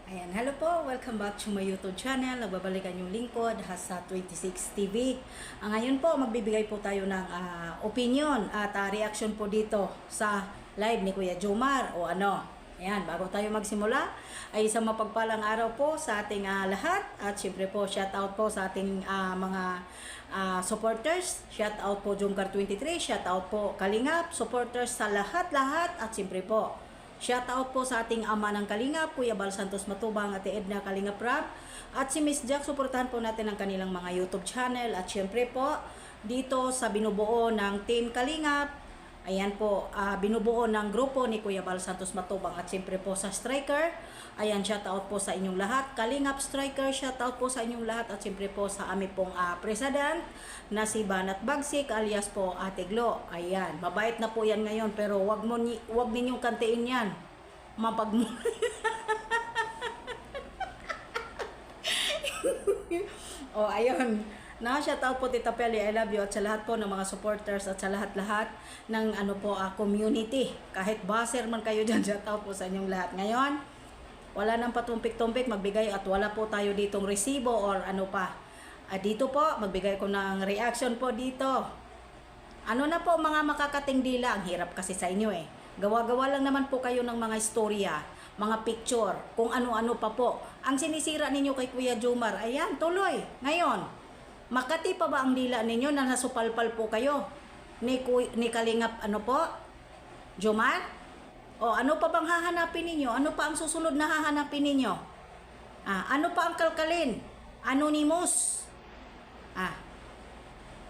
Ayan, hello po. Welcome back to my YouTube channel. Nagbabalikan yung lingkod, Hasa 26 TV. Ngayon po, magbibigay po tayo ng opinion at reaction po dito sa live ni Kuya Jomar o ano. Ayan, bago tayo magsimula, ay isang mapagpalang araw po sa ating lahat. At syempre po, shout out po sa ating mga supporters. Shout out po Jomcar23, shout out po Kalingap, supporters sa lahat-lahat. At syempre po, shoutout po sa ating ama ng Kalingap, Kuya Bal Santos Matubang, Ate Edna Kalingap Rab, at si Miss Jack. Suportahan po natin ang kanilang mga YouTube channel. At syempre po, dito sa binubuo ng Team Kalingap, ayan po, binubuo ng grupo ni Kuya Bal Santos Matubang. At syempre po sa Striker, ayan, shoutout po sa inyong lahat. Kalingap Striker, shoutout po sa inyong lahat. At syempre po sa aming pong President na si Banat Bagsik alias po Ate Glo. Ayan, mabait na po yan ngayon, pero wag ninyong kantiin yan. Mapag Oh, ayun. Shoutout po Tita Peli, I love you, at sa lahat po ng mga supporters at sa lahat-lahat ng community. Kahit baser man kayo dyan, shoutout po sa inyong lahat. Ngayon, wala nang patumpik-tumpik, magbigay at wala po tayo ditong resibo or ano pa. Dito po, magbigay ko ng reaction po dito. Ano na po mga makakating dila, ang hirap kasi sa inyo eh. Gawa-gawa lang naman po kayo ng mga istorya, mga picture, kung ano-ano pa po. Ang sinisira ninyo kay Kuya Jomar, ayan, tuloy. Ngayon, makati pa ba ang dila ninyo na nasupalpal po kayo ni Kalingap ano po? Jomar? O ano pa bang hahanapin ninyo? Ano pa ang susunod na hahanapin ninyo? Ano pa ang kalkalin? Anonymous?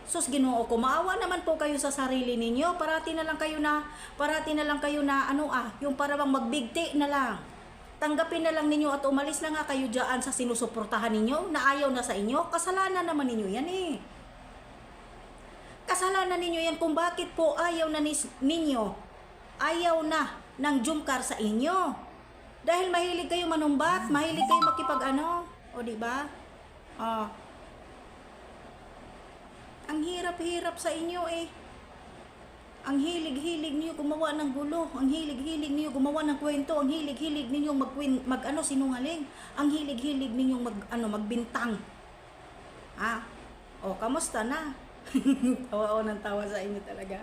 Sus Ginoo ko, maawa naman po kayo sa sarili ninyo. Parati na lang kayo na yung para bang magbigti na lang. Tanggapin na lang ninyo at umalis na nga kayo diyan sa sinusuportahan ninyo na ayaw na sa inyo. Kasalanan naman ninyo yan eh. Kasalanan ninyo yan kung bakit po ayaw na ninyo. Ayaw na ng Jomcar sa inyo. Dahil mahilig kayo manumbat, mahilig kayo makipag-ano. O diba? Ang hirap-hirap sa inyo eh. Ang hilig-hilig niyo gumawa ng gulo. Ang hilig-hilig niyo gumawa ng kwento. Ang hilig-hilig niyo sinungaling. Ang hilig-hilig niyo magbintang. O, kamusta na? Tawa ako ng tawa sa inyo talaga.